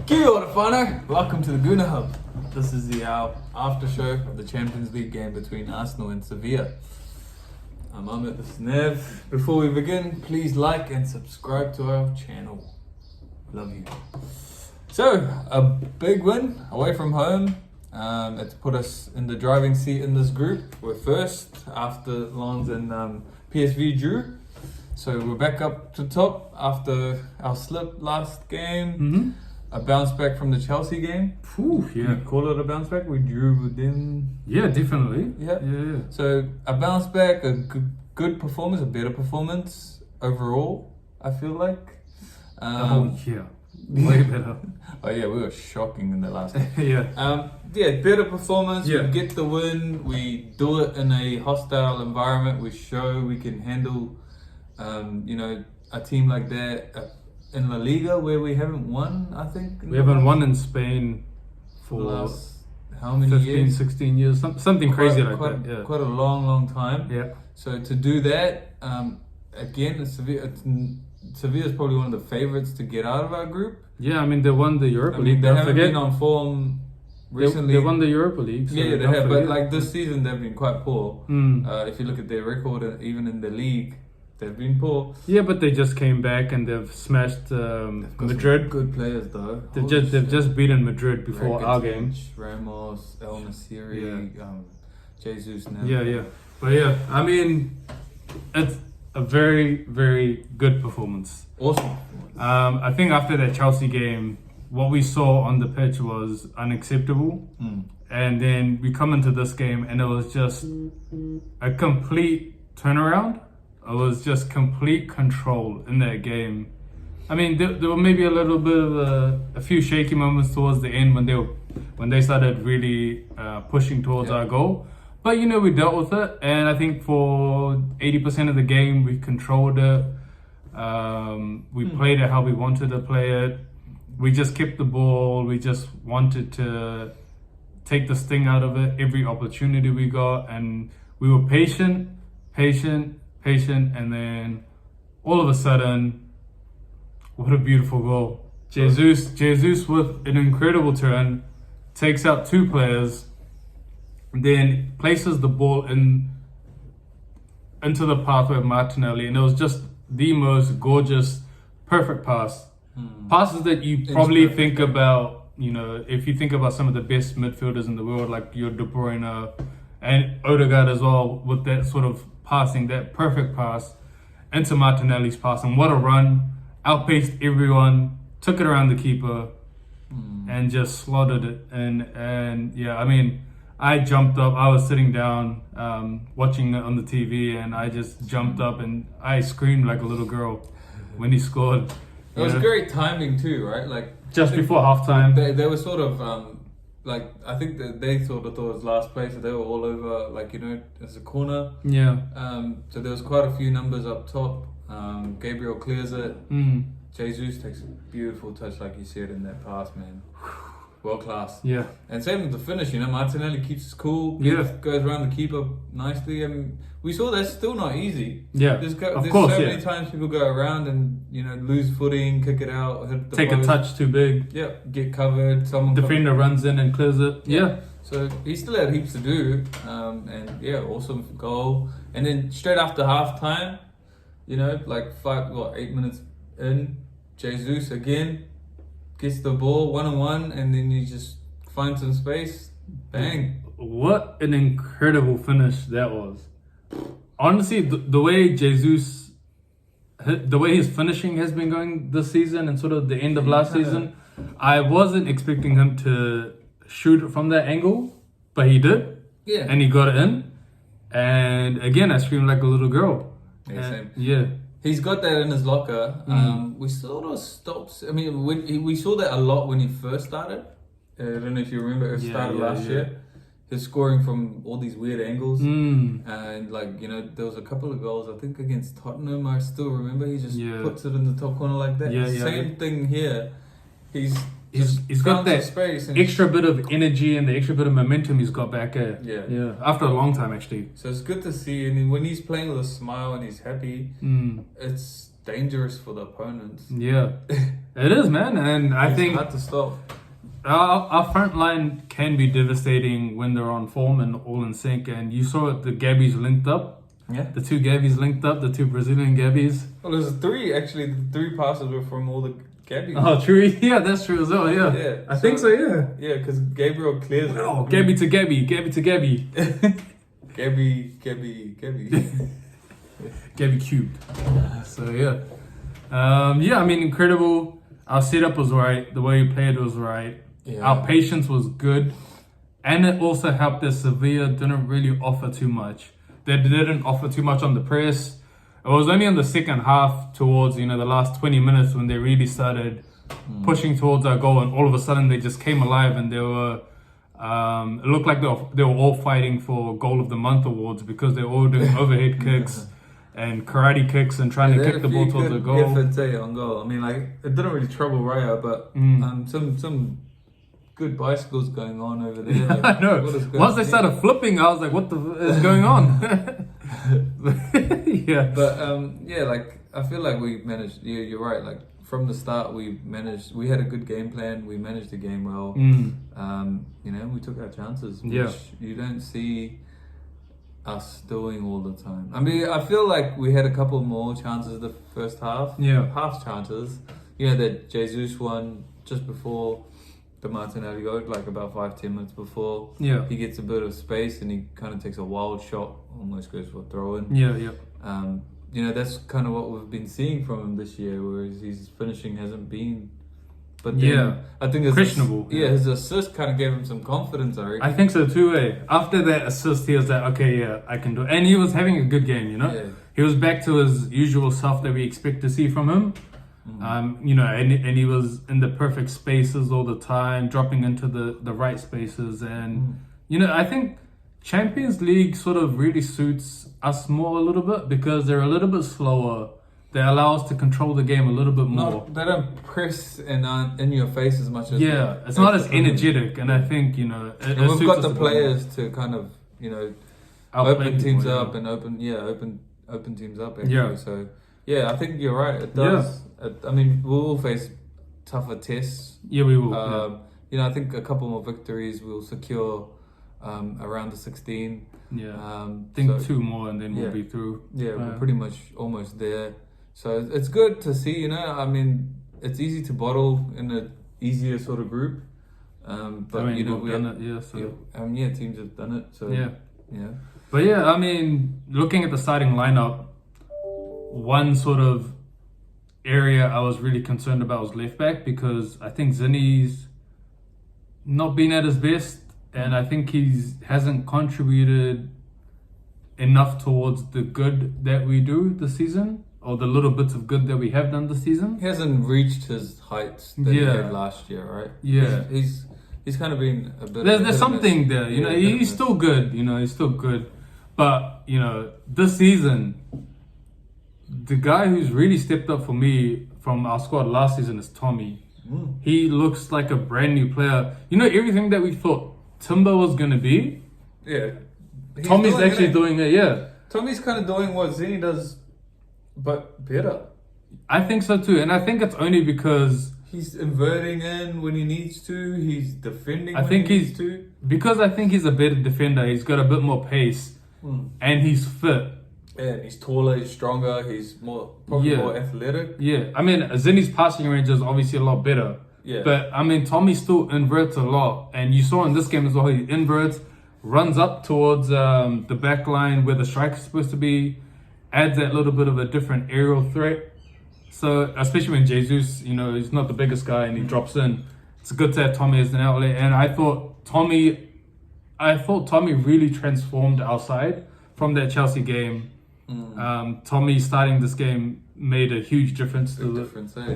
Kia ora whānau. Welcome to the Guna Hub. This is the after show of the Champions League game between Arsenal and Sevilla. I'm Amit, this is Nev. Before we begin, please like and subscribe to our channel. Love you. So, a big win away from home. It's put us in the driving seat in this group. We're first after Lens and PSV drew. So we're back up to top after our slip last game. Mm-hmm. A bounce back from the Chelsea game. Ooh, yeah. You call it a bounce back? We drew with them. Yeah, definitely. Yeah. Yeah. So a bounce back, a good performance, a better performance overall, I feel like. Yeah. Way better. Oh yeah, we were shocking in the last game. Yeah. Better performance. Yeah. We get the win. We do it in a hostile environment. We show we can handle, a team like that in La Liga where we haven't won. I think We haven't won in Spain for the last how many 15, years? 16 years. Something crazy like quite, that. Yeah. Quite a long time. Yeah. So to do that, again, Sevilla is probably one of the favourites to get out of our group. Yeah, I mean, they won the Europa League. They Don't haven't forget. been on form recently. They won the Europa League. So Yeah, they don't have. forget. But like this season, they've been quite poor. If you look at their record, even in the league, they've been poor. Yeah, but they just came back and they've smashed They've got Madrid. some good players though. They've just beaten Madrid before our game. Ramos, El Nasiri, Jesus now. Yeah. But yeah, I mean, it's a very, very good performance. Awesome. I think after that Chelsea game, what we saw on the pitch was unacceptable. And then we come into this game and it was just a complete turnaround. It was just complete control in that game. I mean, there were maybe a little bit of a few shaky moments towards the end when they started really pushing towards our goal. But we dealt with it, and I think for 80% of the game we controlled it. We played it how we wanted to play it. We just kept the ball. We just wanted to take the sting out of it every opportunity we got, and we were patient, and then all of a sudden, what a beautiful goal. Jesus with an incredible turn, takes out two players, then places the ball into the pathway of Martinelli, and it was just the most gorgeous, perfect pass. Passes that you probably think about, if you think about some of the best midfielders in the world, like your De Bruyne and Odegaard as well, with that sort of passing, that perfect pass into Martinelli's pass, and what a run, outpaced everyone, took it around the keeper, and just slaughtered it. And yeah, I mean, I jumped up. I was sitting down watching it on the TV, and I just jumped up and I screamed like a little girl when he scored. It was great timing too, right? Like just before halftime. They were sort of I think that they sort of thought it was last place, so they were all over, as a corner. Yeah. So there was quite a few numbers up top. Gabriel clears it. Jesus takes a beautiful touch, like you said, in that pass, man. World class. Yeah. And same with the finish, Martinelli keeps his cool. Yeah. Goes around the keeper nicely. I mean, we saw that's still not easy. Yeah. There's so many times people go around and, lose footing, kick it out, hit the Take post. a touch too big. Yeah. Get covered. Defender runs in and clears it. Yeah. So he still had heaps to do. Awesome goal. And then straight after half time, 8 minutes in, Jesus again gets the ball 1-on-1, and then he just finds some space. Bang. What an incredible finish that was. Honestly, the way Jesus, the way his finishing has been going this season and sort of the end of last season, I wasn't expecting him to shoot it from that angle, but he did. Yeah. And he got it in. And again, I screamed like a little girl. Yeah, same. Yeah. He's got that in his locker. We sort of stopped. I mean, we saw that a lot when he first started. I don't know if you remember, it started last year. He's scoring from all these weird angles. And there was a couple of goals, I think against Tottenham, I still remember. He just puts it in the top corner like that. Same thing here. He's got that space extra bit of energy and the extra bit of momentum he's got back at. Yeah. After a long time, actually. So it's good to see. And when he's playing with a smile and he's happy, it's dangerous for the opponents. Yeah. It is, man, and I It's think hard to stop. our front line can be devastating when they're on form and all in sync. And you saw it, the Gabbies linked up. Yeah. The two Gabbies linked up, the two Brazilian Gabbies. Well, there's three actually. The three passes were from all the Gabby. Oh, true. Yeah, that's true as well. Yeah, Yeah, I think so. Yeah. Yeah, because Gabriel clears it. Oh, Gabby to Gabby, Gabby to Gabby, Gabby. Gabby cubed. So yeah, yeah. I mean, incredible. Our setup was right. The way we played was right. Yeah. Our patience was good, and it also helped that Sevilla didn't really offer too much. They didn't offer too much on the press. It was only in the second half, towards the last 20 minutes, when they really started pushing towards our goal, and all of a sudden they just came alive, and they were. It looked like they were all fighting for Goal of the Month awards, because they were all doing overhead kicks and karate kicks and trying to kick the ball towards the goal. Efforts on goal. I mean, like, it didn't really trouble Raya, but some good bicycles going on over there. Like, I know. Once they started flipping, I was like, "What the is going on?" Yeah, but yeah, like, I feel like we managed. Yeah, you're right. Like, from the start, we managed. We had a good game plan. We managed the game well. We took our chances, which you don't see us doing all the time. I mean, I feel like we had a couple more chances the first half. Yeah. Half chances. That Jesus one just before the Martinelli goal, like about 5-10 minutes before. Yeah. He gets a bit of space and he kind of takes a wild shot, almost goes for a throw in. Yeah. That's kind of what we've been seeing from him this year, whereas his finishing hasn't been. But I think it's questionable. His assist kind of gave him some confidence, I reckon. I think so too. After that assist, he was like, "Okay, yeah, I can do it." And he was having a good game. Yeah. He was back to his usual self that we expect to see from him. And he was in the perfect spaces all the time, dropping into the right spaces. And I think Champions League sort of really suits us more a little bit, because they're a little bit slower. They allow us to control the game a little bit more. They don't press in your face as much as it's not as energetic, and I think and we've got the players to kind of open teams up and open teams up. Actually. Yeah. So I think you're right. It does. I mean, we'll face tougher tests. Yeah, we will. I think a couple more victories we'll secure around the 16. Yeah. I think 2 more and then we'll be through. Yeah, we're pretty much almost there. So it's good to see, I mean, it's easy to bottle in an easier sort of group. But we've done it, teams have done it. So But I mean, looking at the starting lineup, one sort of area I was really concerned about was left back, because I think Zinni's not been at his best, and I think he hasn't contributed enough towards the good that we do this season, or the little bits of good that we have done this season. He hasn't reached his heights that he had last year, right? Yeah. He's kind of been a bit... There's something there, he's still good, he's still good. But, this season, the guy who's really stepped up for me from our squad last season is Tommy. He looks like a brand new player. Everything that we thought Timber was going to be? Yeah. Tommy's actually doing it, Tommy's kind of doing what Zinni does, but better. I think so too, and I think it's only because he's inverting in when he needs to. He's defending when he needs to. Because I think he's a better defender. He's got a bit more pace, and he's fit. Yeah, he's taller, he's stronger, he's probably more athletic. Yeah, I mean, Zinni's passing range is obviously a lot better. Yeah. But I mean, Tommy still inverts a lot, and you saw in this game as well. He inverts, runs up towards the back line where the striker's supposed to be, adds that little bit of a different aerial threat. So, especially when Jesus, he's not the biggest guy and he drops in, it's good to have Tommy as an outlet. And I thought Tommy really transformed our side from that Chelsea game. Tommy starting this game made a huge difference.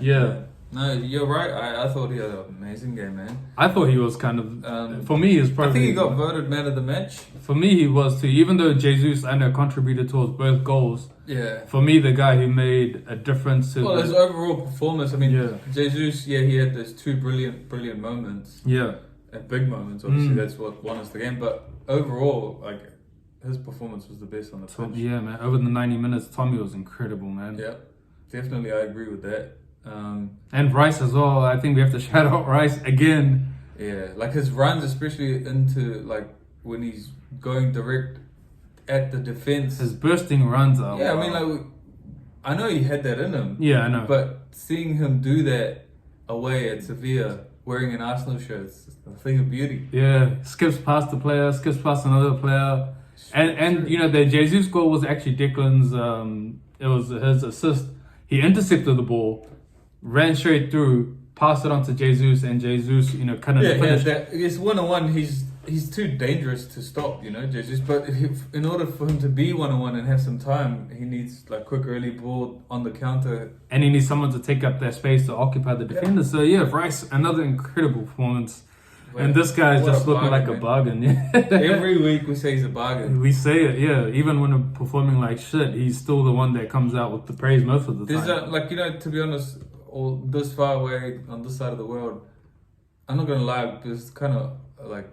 Yeah. No, you're right. I thought he had an amazing game, man. I thought he was kind of, for me, he was probably... I think he got voted man of the match. For me, he was too. Even though Jesus, I know, contributed towards both goals. Yeah. For me, the guy who made a difference to... Well, his overall performance, I mean, Jesus, he had those 2 brilliant moments. Yeah. And big moments, obviously, that's what won us the game. But overall, like, his performance was the best on the pitch. Yeah, man. Over the 90 minutes, Tommy was incredible, man. Yeah. Definitely, I agree with that. And Rice as well. I think we have to shout out Rice again. Yeah, like his runs, especially into like when he's going direct at the defense. His bursting runs are. Yeah, I mean, like, I know he had that in him. Yeah, I know. But seeing him do that away at Sevilla, wearing an Arsenal shirt, it's a thing of beauty. Yeah, skips past the player, skips past another player. And you know, the Jesus goal was actually Declan's, it was his assist. He intercepted the ball, ran straight through, passed it on to Jesus, and Jesus, you know, kind of finished. Yeah, it's 1-on-1. He's too dangerous to stop, you know, Jesus. But in order for him to be 1-on-1 and have some time, he needs like quick early ball on the counter. And he needs someone to take up that space to occupy the defender. So yeah, Rice, another incredible performance. And this guy is just looking like a bargain. Yeah. Every week we say he's a bargain. We say it, yeah. Even when we're performing like shit, he's still the one that comes out with the praise most of the time. Like, you know, to be honest, all this far away on this side of the world, I'm not gonna lie, it's kind of like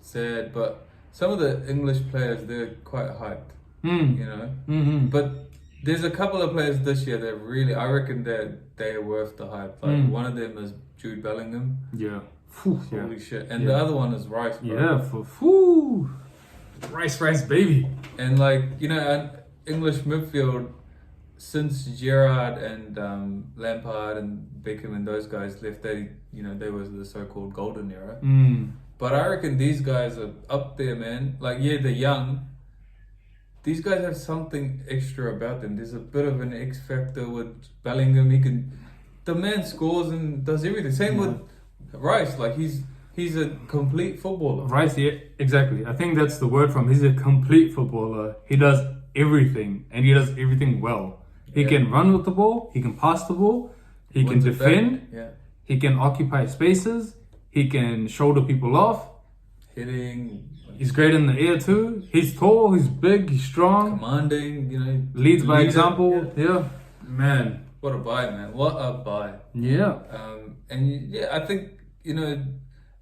sad, but some of the English players, they're quite hyped, you know. Mm-hmm. But there's a couple of players this year that really, I reckon that they're worth the hype. Like one of them is Jude Bellingham. Yeah. Holy shit. And the other one is Rice, bro. Yeah, Rice, baby. And like, you know, an English midfield, since Gerrard and Lampard and Beckham and those guys left, they was the so-called golden era. But I reckon these guys are up there, man. Like, yeah, they're young. These guys have something extra about them. There's a bit of an X factor with Bellingham. The man scores and does everything. Same with Rice. Like, he's a complete footballer. Rice, yeah, exactly. I think that's the word from him. He's a complete footballer. He does everything, and he does everything well. He can run with the ball. He can pass the ball. He can defend. Yeah. He can occupy spaces. He can shoulder people off. Hitting. He's great in the air too. He's tall. He's big. He's strong. Commanding. You know. Leads by example. Yeah. Man. What a buy, man. What a buy. Yeah. And yeah, I think, you know,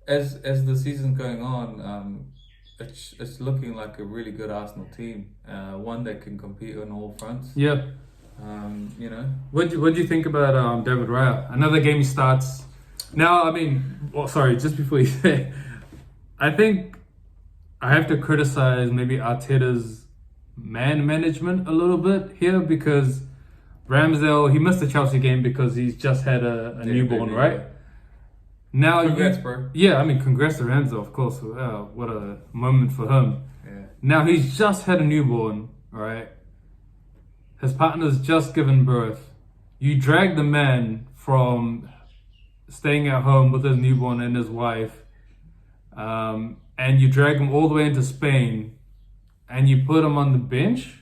as the season's going on, it's looking like a really good Arsenal team. One that can compete on all fronts. Yeah. You know. What do you think about David Raya? Another game he starts. Now, I mean, just before you say, I think I have to criticize maybe Arteta's man management a little bit here, because Ramsdale, he missed the Chelsea game because he's just had a newborn, right? Now, congrats, bro. Yeah, I mean, congrats to Ramsdale, of course. What a moment for him. Yeah. Now, he's just had a newborn, right? His partner's just given birth. You drag the man from staying at home with his newborn and his wife, and you drag him all the way into Spain, and you put him on the bench.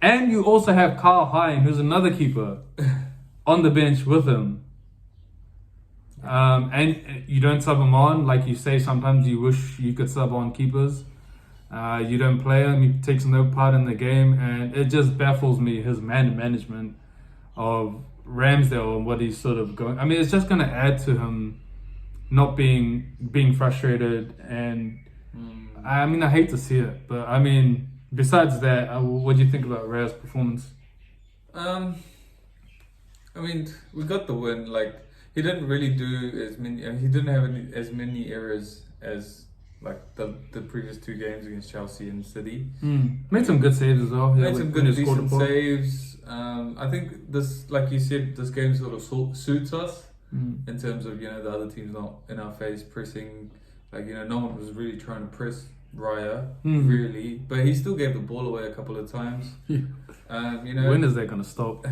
And you also have Carl Hein, who's another keeper, on the bench with him. And you don't sub him on. Like you say, sometimes you wish you could sub on keepers. You don't play him. He takes no part in the game. And it just baffles me, his man management of Ramsdale and what he's sort of going. I mean, it's just going to add to him not being frustrated. And I mean, I hate to see it. But I mean, besides that, what do you think about Raya's performance? I mean, we got the win. Like, he didn't really do as many. He didn't have as many errors as like the previous two games against Chelsea and City. Made some good saves as well. Made some good, decent saves. I think this, like you said, this game sort of suits us in terms of, you know, the other teams not in our face pressing. Like, you know, no one was really trying to press Raya, really, but he still gave the ball away a couple of times. You know, when is that going to stop?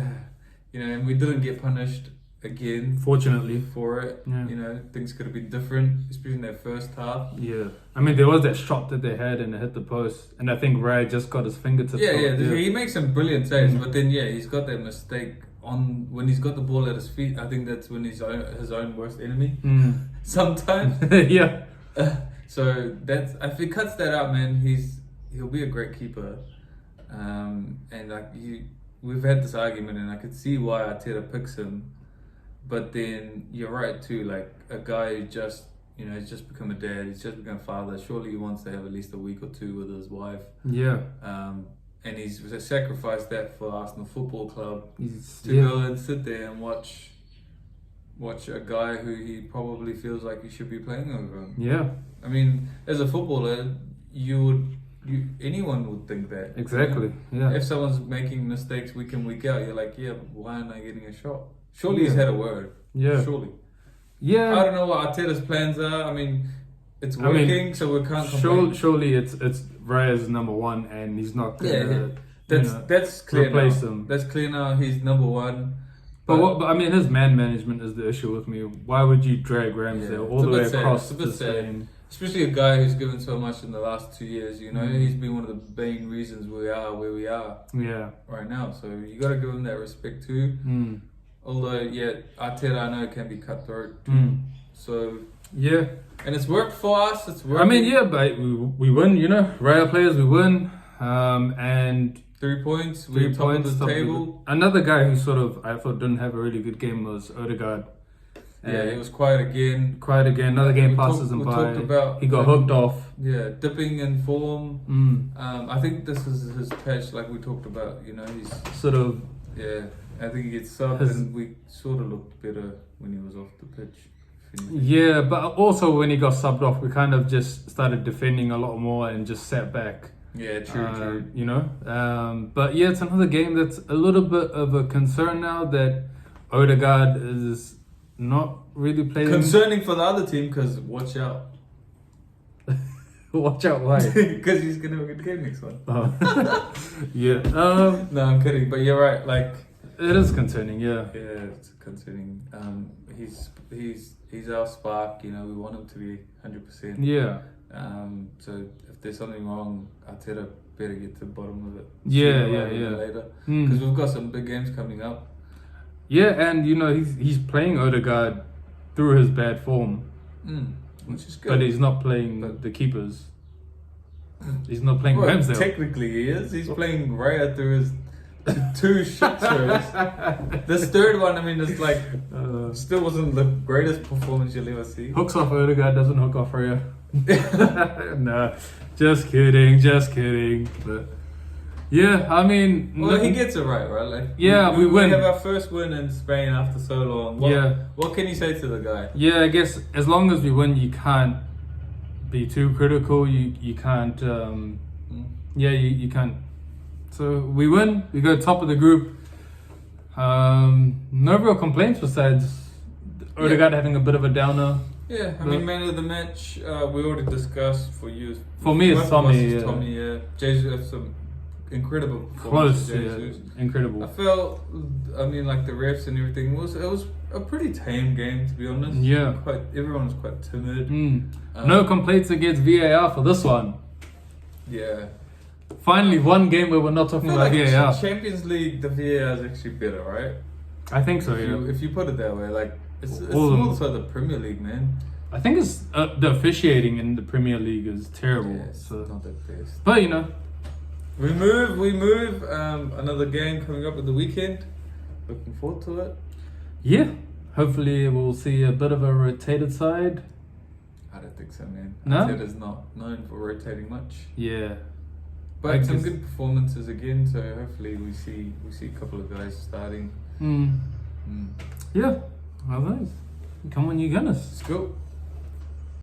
You know, and we didn't get punished again, fortunately, for it. You know, things could have been different, especially in that first half. Yeah, I mean, there was that shot that they had and it hit the post, and I think Raya just got his fingertips. Yeah, he makes some brilliant saves, but then he's got that mistake on when he's got the ball at his feet. I think that's when he's his own worst enemy. Sometimes. Yeah. So that's, if he cuts that out, man, he'll be a great keeper. And like we've had this argument, and I could see why Arteta picks him. But then you're right too. Like, a guy who just, you know, he's just become a dad. He's just become a father. Surely he wants to have at least a week or two with his wife. Yeah. and he's sacrificed that for Arsenal Football Club to yeah. go and sit there and watch a guy who he probably feels like he should be playing over him. Yeah, I mean, as a footballer, anyone would think that. exactly. You know? Yeah. If someone's making mistakes week in, week out, you're like, yeah, why aren't I getting a shot? Surely he's had a word. Yeah. Surely. Yeah. I don't know what Arteta's plans are. I mean, it's working, so we can't complain. Surely it's Raya's number one, and he's not gonna That's clear replace now. him. That's clear now. He's number one. But I mean, his man management is the issue with me. Why would you drag Ramsdale all the way across the Spain? Especially a guy who's given so much in the last 2 years. You know, he's been one of the main reasons we are where we are. Yeah. Right now, so you got to give him that respect too. Although, yeah, Arteta I know can be cutthroat. So yeah, and it's worked for us. It's working. I mean, yeah, but we win. You know, Raya players, we win. And 3 points. We're top of the table. Another guy who sort of I thought didn't have a really good game was Odegaard. Yeah, he was quiet again. Another game passes him by. He got hooked off. Yeah, dipping in form. I think this is his patch, like we talked about. You know, he's sort of. Yeah, I think he gets subbed, and we sort of looked better when he was off the pitch. Yeah, but also when he got subbed off, we kind of just started defending a lot more and just sat back. Yeah, true. You know, but yeah, it's another game that's a little bit of a concern now that Odegaard is not really playing. Concerning for the other team, because watch out. Watch out, why? Because he's gonna have a good game next one. Yeah. No, I'm kidding, but you're right. Like it is concerning. Yeah. Yeah, it's concerning. He's our spark. You know, we want him to be 100%. Yeah. So if there's something wrong, Arteta better get to the bottom of it. Yeah. Later, because we've got some big games coming up. Yeah, and you know he's playing Odegaard through his bad form, which is good. but he's not playing the keepers. He's not playing Ramsdale. Technically, he is. He's playing Raya through his two shit shows. This third one, I mean, it's like still wasn't the greatest performance you'll ever see. Hooks off Odegaard, doesn't hook off Raya. Nah, just kidding. But yeah, I mean, well, he gets it right? Like, yeah, we win. We have our first win in Spain after so long. What can you say to the guy? Yeah, I guess as long as we win, you can't be too critical. You can't. You can't. So we win. We go top of the group. No real complaints besides Odegaard having a bit of a downer. Yeah, I mean, man of the match, we already discussed for you. For me, it's Tommy. Tommy, yeah. Jesus has some incredible performance. Close, yeah. Incredible. I felt, I mean, like the refs and everything, it was a pretty tame game, to be honest. Yeah. Everyone was quite timid. No complaints against VAR for this one. Yeah. Finally, one game where we're not talking about like VAR. Champions League, the VAR is actually better, right? I think so, yeah. If you put it that way, like, it's more so the Premier League, man. I think it's the officiating in the Premier League is terrible. Yeah, it's not the best. But, you know. We move. Another game coming up at the weekend. Looking forward to it. Yeah. Hopefully we'll see a bit of a rotated side. I don't think so, man. No? Arteta's not known for rotating much. Yeah. But some good performances again, so hopefully we see a couple of guys starting. Yeah. All right. Come on, you Gunners. Let's go.